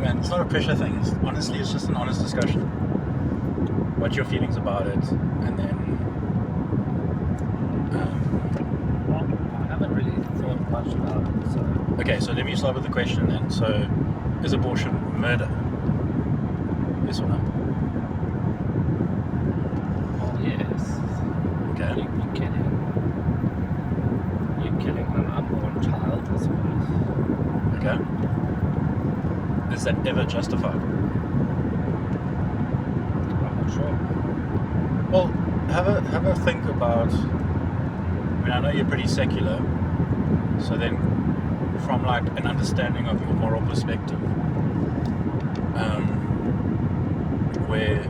man, it's not a pressure thing. Honestly, it's just an honest discussion. What's your feelings about it? And then... Well, I haven't really thought much about it, so... Okay, so let me start with the question then. So, is abortion murder? Yes or no? Well, yes. Okay. You're killing an unborn child, I suppose. Okay. Is that ever justified? I'm not sure. Well, have a think about... I mean, I know you're pretty secular, so then from like an understanding of your moral perspective, where,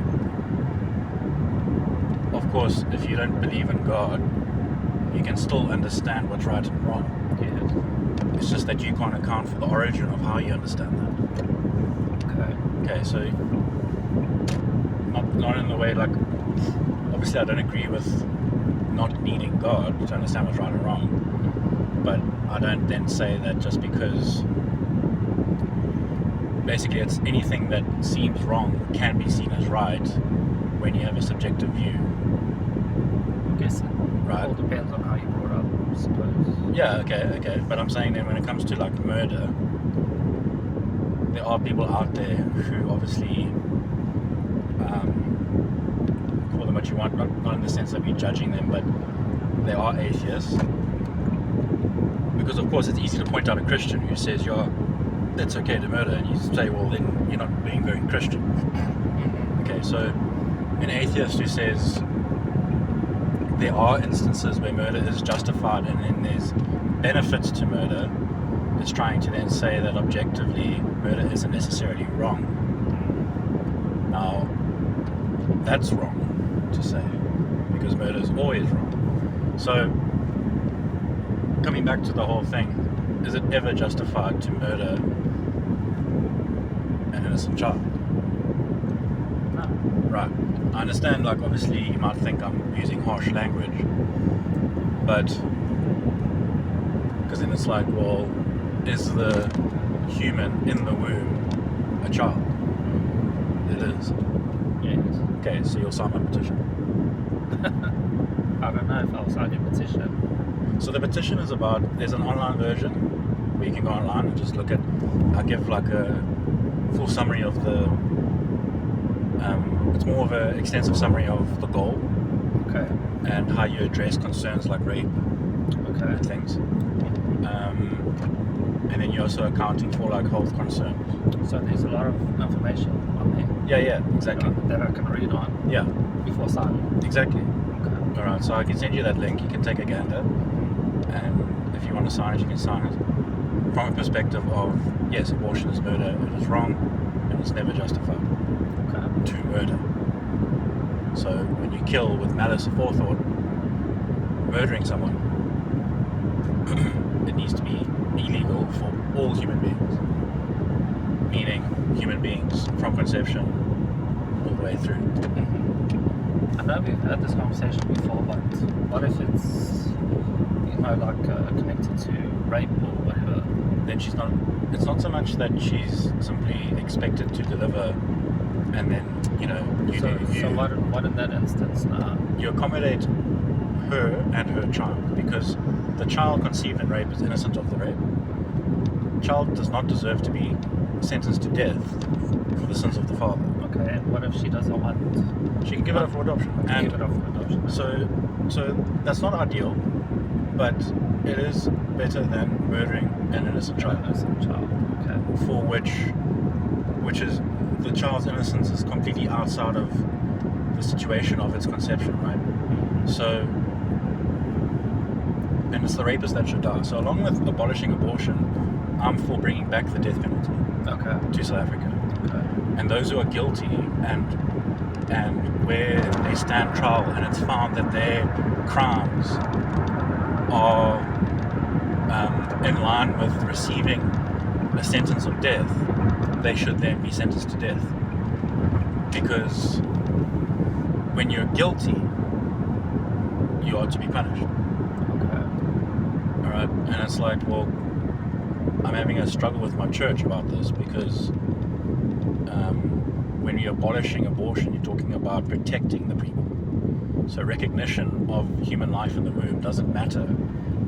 of course, if you don't believe in God, you can still understand what's right and wrong. Yes. It's just that you can't account for the origin of how you understand that. Okay, so not in the way like, obviously I don't agree with not needing God to understand what's right and wrong, but I don't then say that just because basically it's anything that seems wrong can be seen as right when you have a subjective view. I guess it Right. all depends on how you brought up, I suppose. Yeah, okay, but I'm saying that when it comes to like murder, there are people out there who obviously call them what you want, not in the sense of you judging them, but they are atheists. Because of course it's easy to point out a Christian who says, yeah, it's okay to murder, and you say, well then you're not being very Christian. Okay, so an atheist who says there are instances where murder is justified and then there's benefits to murder, is trying to then say that objectively murder isn't necessarily wrong. Now, that's wrong to say, because murder is always wrong. So, coming back to the whole thing, is it ever justified to murder an innocent child? No. Right. I understand, like, obviously you might think I'm using harsh language, but because then it's like, well, is the human in the womb a child? It is. Yes. Okay, so you'll sign my petition. I don't know if I'll sign your petition. So the petition is about, there's an online version where you can go online and just look at, I'll give like a full summary of the, it's more of an extensive summary of the goal Okay. and how you address concerns like rape Okay. and things. And then you're also accounting for like health concerns. So there's a lot of information on there. Yeah, exactly. That I can read on Yeah, before signing. exactly. Okay. Alright, so I can send you that link, you can take a gander, and if you want to sign it, you can sign it. From a perspective of, yes, abortion is murder, it is wrong, and it's never justified Okay. to murder. So when you kill with malice aforethought, murdering someone, it needs to be illegal for all human beings. Meaning human beings from conception all the way through. I know we've had this conversation before, but what if it's, connected to rape or whatever? Then she's not, it's not so much that she's simply expected to deliver and then, So what in that instance now? you accommodate her and her child, because the child conceived in rape is innocent of the rape. Child does not deserve to be sentenced to death for the sins of the father. Okay, and what if she doesn't want She can give it up for adoption. to give it up for adoption? So that's not ideal, but it is better than murdering an innocent child. Innocent child. Okay. For which is, the child's innocence is completely outside of the situation of its conception, right? So, and it's the rapist that should die. So along with abolishing abortion, I'm for bringing back the death penalty Okay. to South Africa. Okay. And those who are guilty and where they stand trial and it's found that their crimes are in line with receiving a sentence of death, they should then be sentenced to death. Because when you're guilty, you are to be punished. Okay. Alright? And it's like, well, I'm having a struggle with my church about this, because when you're abolishing abortion, you're talking about protecting the preborn. So recognition of human life in the womb doesn't matter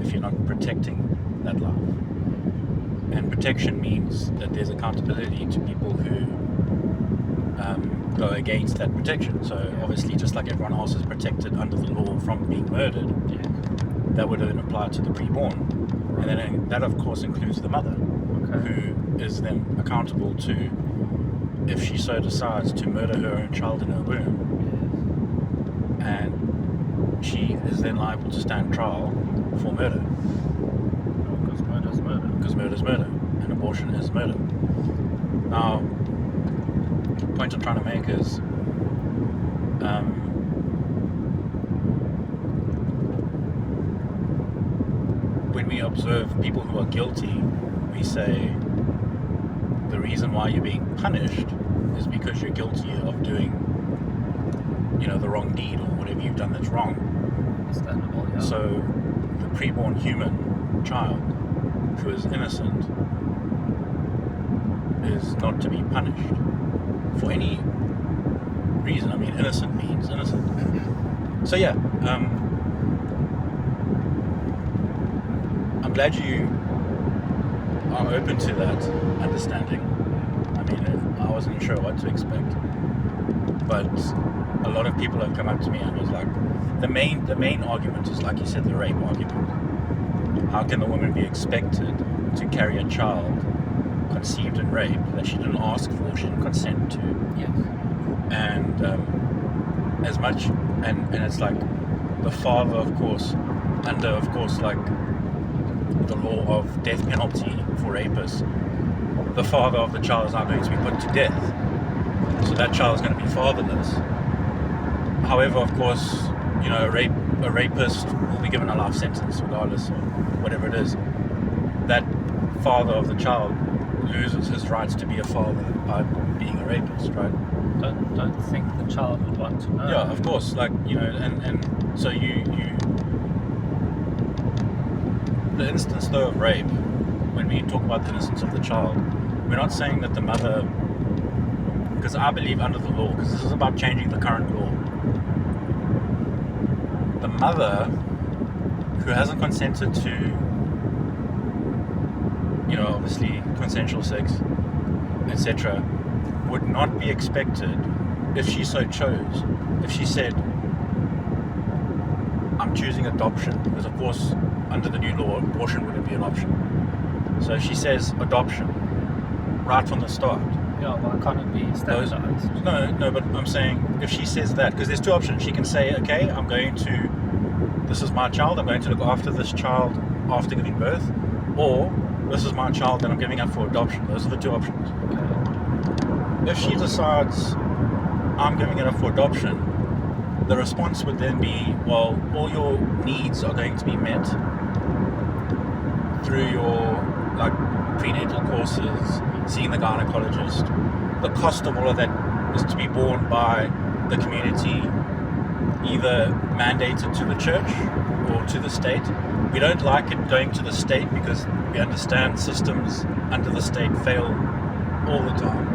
if you're not protecting that life. And protection means that there's accountability to people who go against that protection. So obviously, just like everyone else is protected under the law from being murdered, that would then apply to the preborn. And then that, of course, includes the mother, who is then accountable to, if she so decides, to murder her own child in her womb. And she is then liable to stand trial for murder. Because murder is murder. Because murder is murder, and abortion is murder. Now, the point I'm trying to make is, when we observe people who are guilty, we say the reason why you're being punished is because you're guilty of doing, the wrong deed or whatever you've done that's wrong. Understandable, yeah. So the preborn human child who is innocent is not to be punished for any reason. I mean, innocent means innocent. So yeah, I'm glad you are open to that understanding. I mean, I wasn't sure what to expect, but a lot of people have come up to me and was like, the main argument is, like you said, the rape argument. How can the woman be expected to carry a child conceived in rape that she didn't ask for, she didn't consent to? Yes. And as much, and it's like the father, of course, under, of course, like the law of death penalty for rapists, the father of the child is now going to be put to death. So that child is going to be fatherless. However, of course, a rapist will be given a life sentence regardless of whatever it is. That father of the child loses his rights to be a father by being a rapist, right? Don't think the child would want to know. Yeah, of course. Like, and so you the instance though of rape, when we talk about the innocence of the child, we're not saying that the mother, because I believe under the law, because this is about changing the current law, the mother who hasn't consented to, obviously consensual sex, etc., would not be expected, if she so chose, if she said, I'm choosing adoption, because of course under the new law abortion wouldn't be an option. So if she says adoption right from the start, Yeah, why can't it be standardized? No, but I'm saying if she says that, because there's two options. She can say, okay, this is my child, I'm going to look after this child after giving birth, or this is my child that I'm giving up for adoption. Those are the two options. Okay. If she decides I'm giving it up for adoption, the response would then be, well, all your needs are going to be met through your prenatal courses, seeing the gynecologist. The cost of all of that is to be borne by the community, either mandated to the church or to the state. We don't like it going to the state because we understand systems under the state fail all the time,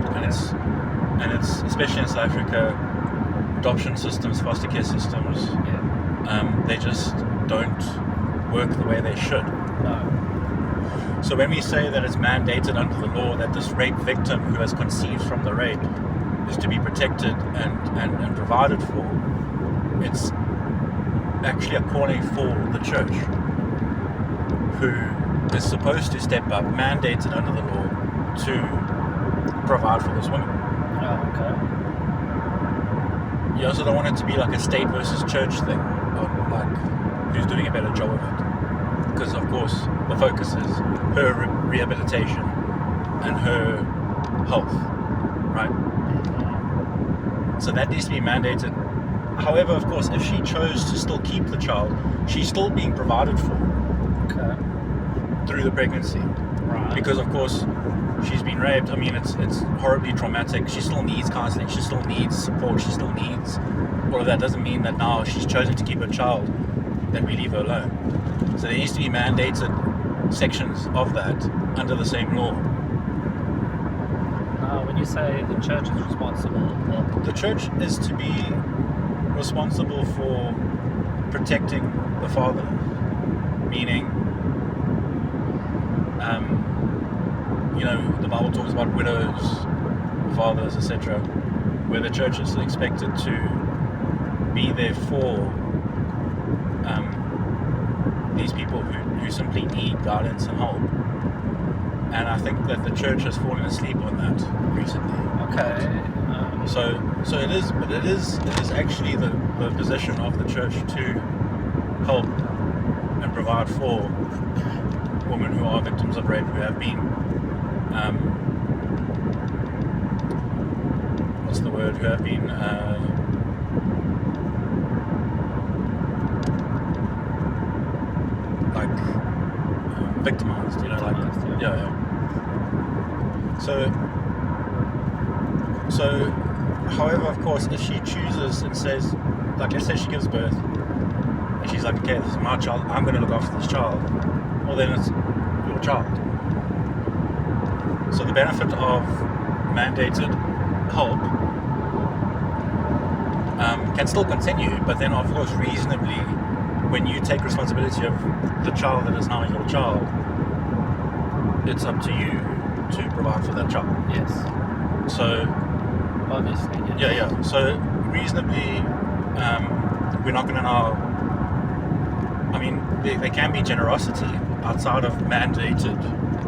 and it's especially in South Africa, adoption systems, foster care systems, they just don't work the way they should. No. So when we say that it's mandated under the law that this rape victim who has conceived from the rape is to be protected and provided for, it's actually a calling for the church, who is supposed to step up, mandated under the law, to provide for this woman. Oh, okay. You also don't want it to be like a state versus church thing, of like who's doing a better job of it. Because of course the focus is her rehabilitation and her health, right? So that needs to be mandated. However, of course, if she chose to still keep the child, she's still being provided for through the pregnancy. Right. Because of course she's been raped. I mean, it's horribly traumatic. She still needs counseling. She still needs support. She still needs all of that. Doesn't mean that now she's chosen to keep her child, that we leave her alone. So there needs to be mandated sections of that under the same law. Now, when you say the church is responsible? Or The church is to be responsible for protecting the father, meaning, the Bible talks about widows, fathers, etc., where the church is expected to be there for these people who simply need guidance and help. And I think that the church has fallen asleep on that recently. okay, So it is actually the position of the church to help and provide for women who are victims of rape, who have been, who have been victimized, Victimized, yeah. So, however, of course, if she chooses and says, like, let's say she gives birth, and she's like, okay, this is my child, I'm going to look after this child, well, then it's your child. So the benefit of mandated help can still continue, but then, of course, reasonably, when you take responsibility of the child that is now your child, it's up to you to provide for that child. yes, So, obviously, yes. yeah. So, reasonably, we're not going to now. I mean, there can be generosity outside of mandated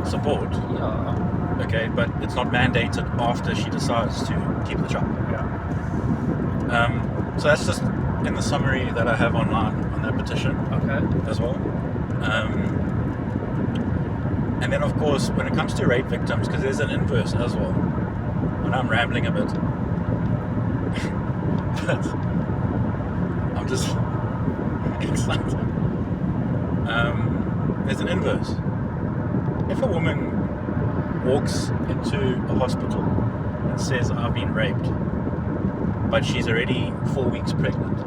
support, Yeah, okay, but it's not mandated after she decides to keep the child. yeah. So that's just in the summary that I have online on that petition Okay. as well. And then, of course, when it comes to rape victims, because there's an inverse as well, and I'm rambling a bit, but I'm just excited. There's an inverse. If a woman walks into a hospital and says, I've been raped, but she's already 4 weeks pregnant,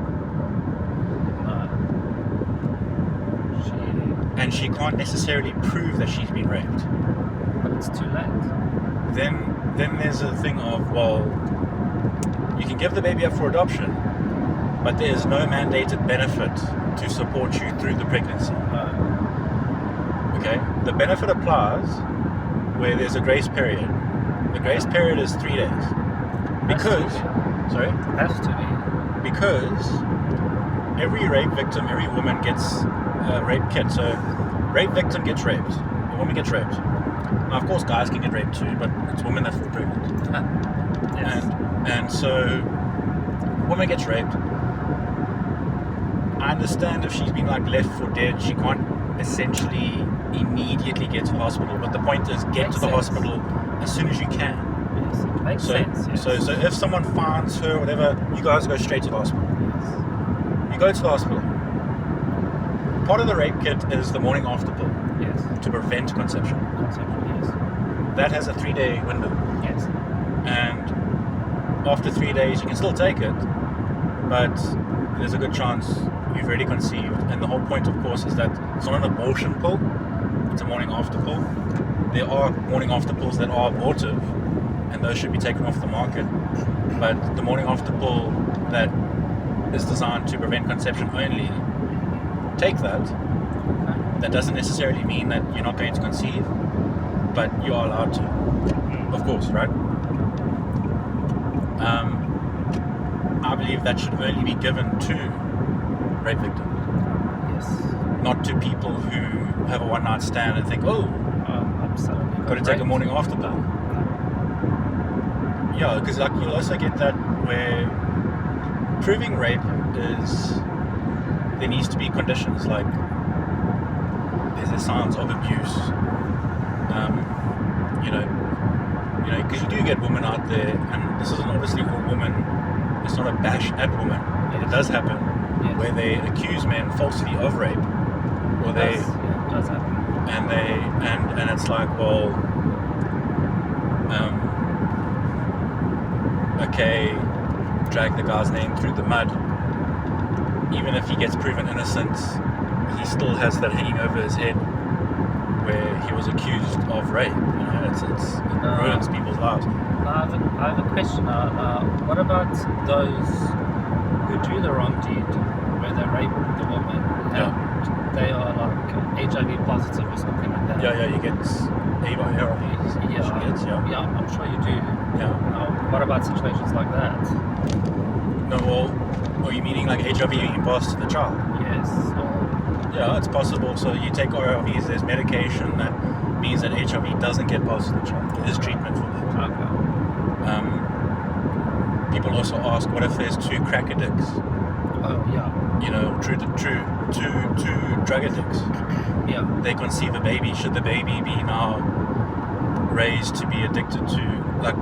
and she can't necessarily prove that she's been raped, But it's too late. then there's a thing of, well, you can give the baby up for adoption, but there's no mandated benefit to support you through the pregnancy. Okay? The benefit applies where there's a grace period. The grace period is 3 days. Because, sorry? Has to be. Because every rape victim, every woman gets a rape kit. So, rape victim gets raped. The woman gets raped. Now, of course, guys can get raped too, but it's women that fall pregnant. Yes. And so, woman gets raped. I understand if she's been left for dead, she can't essentially immediately get to the hospital. But the point is, get Makes to the sense. hospital as soon as you can. Yes, it makes sense. Yes. So if someone finds her, whatever, you guys go straight to the hospital. Yes. You go to the hospital. Part of the rape kit is the morning after pill Yes. to prevent conception. Conceptually, yes. That has a 3-day window. Yes. And after 3 days, you can still take it, but there's a good chance you've already conceived. And the whole point, of course, is that it's not an abortion pill, it's a morning after pill. There are morning after pills that are abortive, and those should be taken off the market. But the morning after pill that is designed to prevent conception only, take that. Okay. That doesn't necessarily mean that you're not going to conceive, but you are allowed to, of course, right? I believe that should only be given to rape victims, Yes. not to people who have a one-night stand and think, oh, Absolutely. got to take a morning after pill. Yeah, because you'll also get that where proving rape is, there needs to be conditions like there's a signs of abuse. Because you do get women out there, and this isn't obviously all women. It's not a bash at women. It does happen Yes. where they accuse men falsely of rape, or they It does happen. and it's like, well, okay, drag the guy's name through the mud. Even if he gets proven innocent, he still has that hanging over his head where he was accused of rape. It ruins people's lives. No, I have a question. What about those who do the wrong deed, where they rape the woman and they are like HIV positive or something like that? Yeah, you get ARVs. Yeah, She gets, yeah, I'm sure you do. Yeah. What about situations like that? No, well, are you meaning like HIV being passed to the child? Yes. Or, Yeah, it's possible. So you take ARVs, there's medication that means that HIV doesn't get passed to the child. There is treatment for that. okay. People also ask, what if there's two crack addicts? Oh, yeah. You know, two drug addicts. Yeah. They conceive a baby. Should the baby be now raised to be addicted to, like,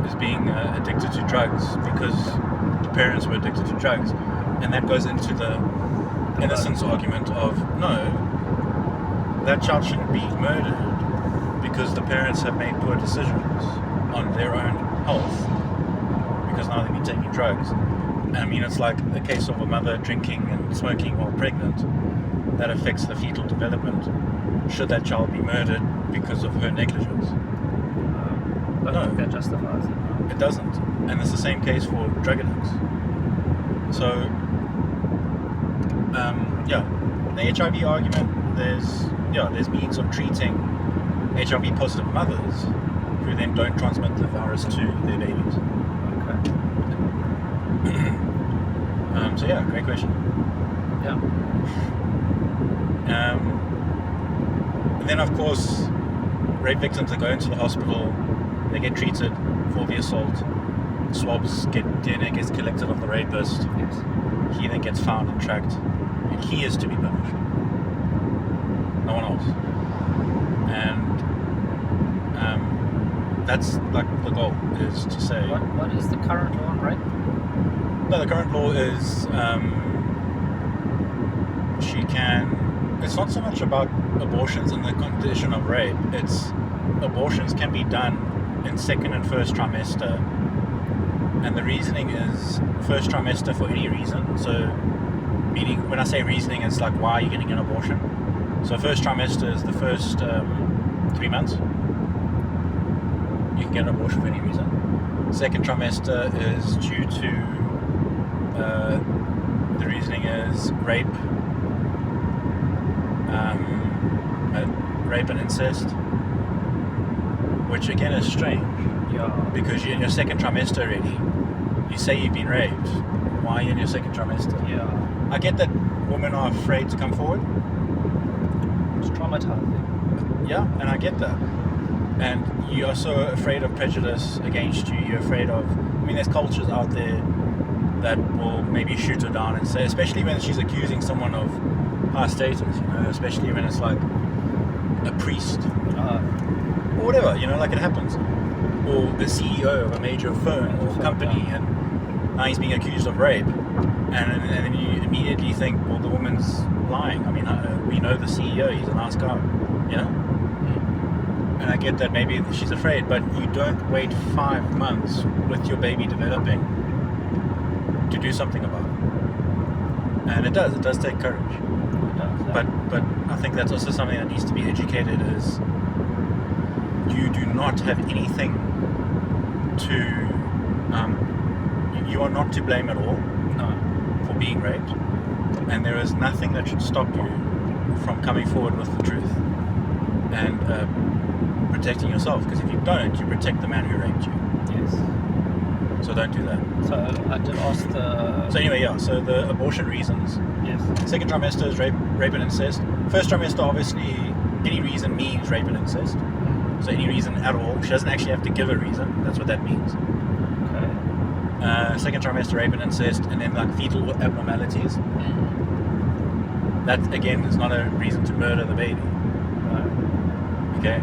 is being addicted to drugs because the parents were addicted to drugs? And that goes into the innocence argument of, no, that child shouldn't be murdered because the parents have made poor decisions on their own health because now they've been taking drugs. I mean, it's like a case of a mother drinking and smoking while pregnant that affects the fetal development. Should that child be murdered because of her negligence? I don't think that justifies it. No. It doesn't. And it's the same case for drug addicts. So, the HIV argument, there's means of treating HIV positive mothers who then don't transmit the virus to their babies. Okay. So yeah, great question. Yeah. And then of course, rape victims that go into the hospital, they get treated for the assault. DNA gets collected of the rapist. Yes. He then gets found and tracked, and he is to be punished. No one else. And that's like the goal, is to say. What is the current law on rape? No, the current law is it's not so much about abortions and the condition of rape. It's abortions can be done in second and first trimester. And the reasoning is first trimester for any reason. So, meaning, when I say reasoning, it's like, why are you getting an abortion? So first trimester is the first 3 months. You can get an abortion for any reason. Second trimester is due to, the reasoning is rape, rape and incest, which again is strange. Yeah. Because you're in your second trimester already. You say you've been raped. Why are you in your second trimester? Yeah. I get that women are afraid to come forward. It's traumatizing. Yeah, and I get that. And you're also afraid of prejudice against you. You're afraid of... I mean, there's cultures out there that will maybe shoot her down and say... Especially when she's accusing someone of high status, you know? Especially when it's like a priest. Or whatever, you know, like it happens. Or the CEO of a major firm or company, and now he's being accused of rape, and then you immediately think, well, the woman's lying. I mean, we know the CEO, he's a nice guy, you know? And I get that maybe she's afraid, but you don't wait 5 months with your baby developing to do something about it. And it does take courage. It does, yeah. But I think that's also something that needs to be educated, is you do not have anything to you are not to blame at all for being raped, and there is nothing that should stop you from coming forward with the truth and protecting yourself, because if you don't, you protect the man who raped you. Yes. So don't do that. So I did ask the... So anyway, yeah, so the abortion reasons. Yes. Second trimester is rape and incest. First trimester, obviously, any reason means rape and incest. So any reason at all. She doesn't actually have to give a reason. That's what that means. Okay. Second trimester, rape and incest, and then like fetal abnormalities. That again is not a reason to murder the baby. Okay.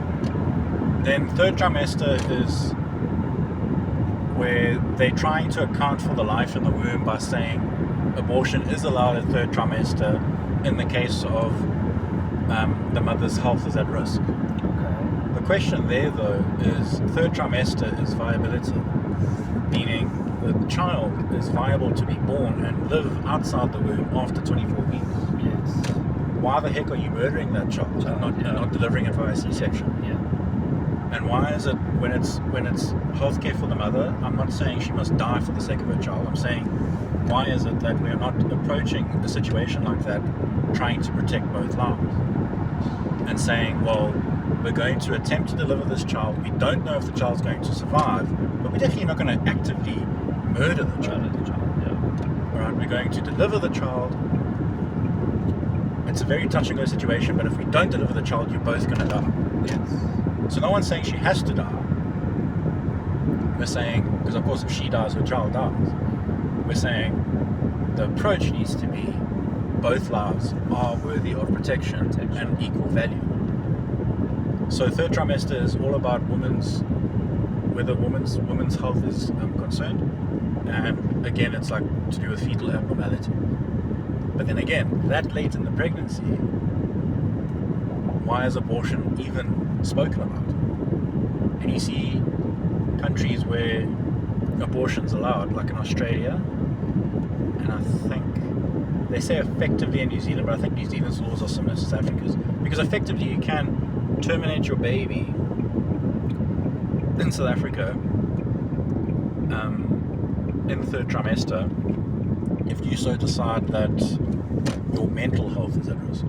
Then third trimester is where they're trying to account for the life in the womb by saying abortion is allowed at third trimester in the case of the mother's health is at risk. The question there, though, is third trimester is viability, meaning the child is viable to be born and live outside the womb after 24 weeks. Yes. Why the heck are you murdering that child and not delivering it via C-section? Yeah. And why is it when it's healthcare for the mother? I'm not saying she must die for the sake of her child. I'm saying, why is it that we're not approaching a situation like that, trying to protect both lives, and saying, well, we're going to attempt to deliver this child. We don't know if the child's going to survive, but we're definitely not going to actively murder the child. Yeah. All right, we're going to deliver the child. It's a very touch and go situation, but if we don't deliver the child, you're both going to die. Yes. So no one's saying she has to die. We're saying, because of course if she dies, her child dies. We're saying the approach needs to be both lives are worthy of protection. And equal value. So third trimester is all about whether women's health is concerned, and again it's like to do with fetal abnormality. But then again, that late in the pregnancy, why is abortion even spoken about? And you see countries where abortion's allowed, like in Australia, and I think they say effectively in New Zealand, but I think New Zealand's laws are similar to South Africa's, because effectively you can terminate your baby in South Africa in the third trimester if you so decide that your mental health is at risk.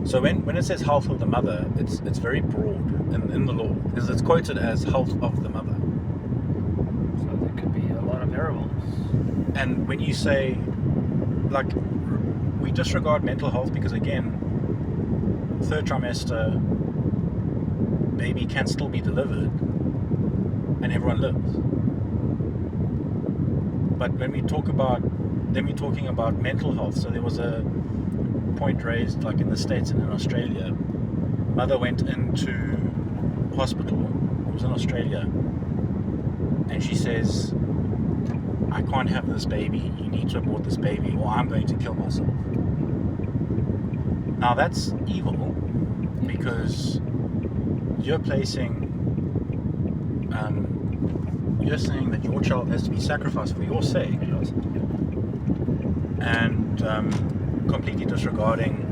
So when it says health of the mother, it's very broad in the law, because it's quoted as health of the mother. So there could be a lot of variables. And when you say, like, we disregard mental health because, again, third trimester baby can still be delivered and everyone lives. But when we talk about, then we're talking about mental health. So there was a point raised, like in the States and in Australia, mother went into hospital, it was in Australia, and she says, I can't have this baby, you need to abort this baby or I'm going to kill myself. Now that's evil, because you're placing, you're saying that your child has to be sacrificed for your sake, and completely disregarding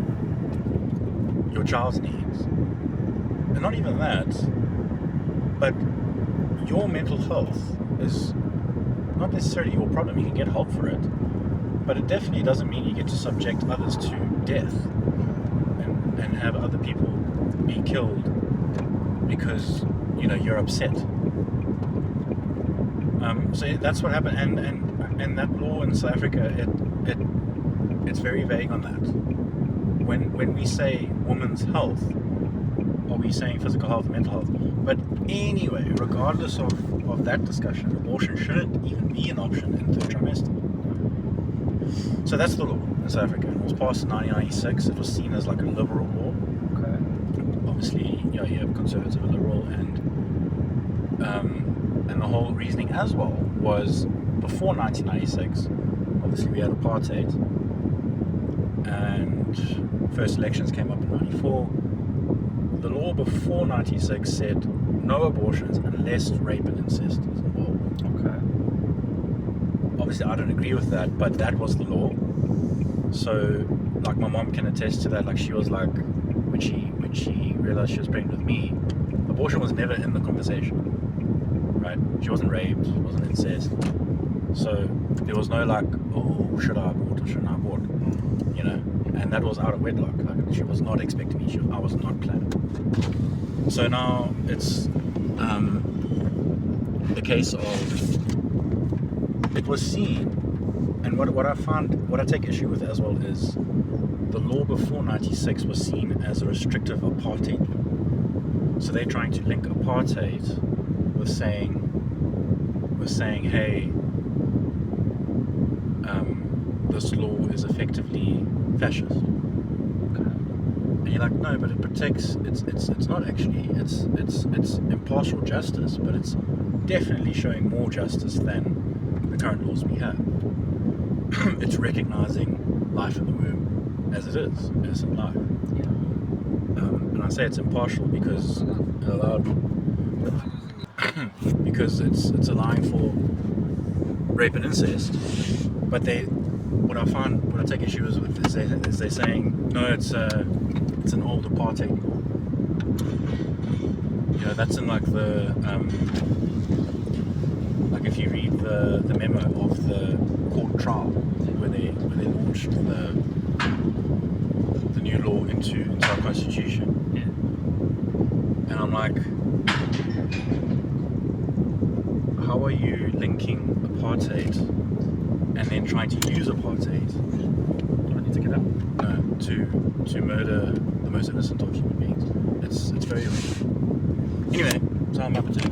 your child's needs. And not even that, but your mental health is not necessarily your problem. You can get help for it, but it definitely doesn't mean you get to subject others to death and have other people be killed because you're upset. So that's what happened, and that law in South Africa, it's very vague on that. When we say women's health, are we saying physical health, mental health? But anyway, regardless of that discussion, abortion shouldn't even be an option in the third trimester. So that's the law in South Africa. It was passed in 1996. It was seen as like a liberal law. Okay. Obviously, you have conservative and liberal, and the whole reasoning as well was before 1996. Obviously, we had apartheid, and first elections came up in '94. The law before '96 said no abortions unless rape and incest is involved. Okay. Obviously, I don't agree with that, but that was the law. So, like, my mom can attest to that. Like, she was like, when she realized she was pregnant with me, abortion was never in the conversation, right? She wasn't raped, it wasn't incest. So there was no like, oh, should I abort or shouldn't I abort? And that was out of wedlock. Like, she was not expecting me. I was not planning. So now it's the case of it was seen, and what I take issue with as well is the law before '96 was seen as a restrictive apartheid. So they're trying to link apartheid with saying, hey, this law is effectively fascist. And you're like, no, but it protects. It's not actually. It's impartial justice, but it's definitely showing more justice than the current laws we have. It's recognizing life in the womb as it is, innocent life. And I say it's impartial because it allowed, because it's allowing for rape and incest. But what I take issue with is they're saying no, it's an old apartheid. that's in like the like if you read the memo of the court trial where they launched the new law into our constitution. Yeah. And I'm like, how are you linking apartheid and then trying to use apartheid Do I need to get up? to murder the most innocent of human beings? It's very. Anyway, so I'm up to.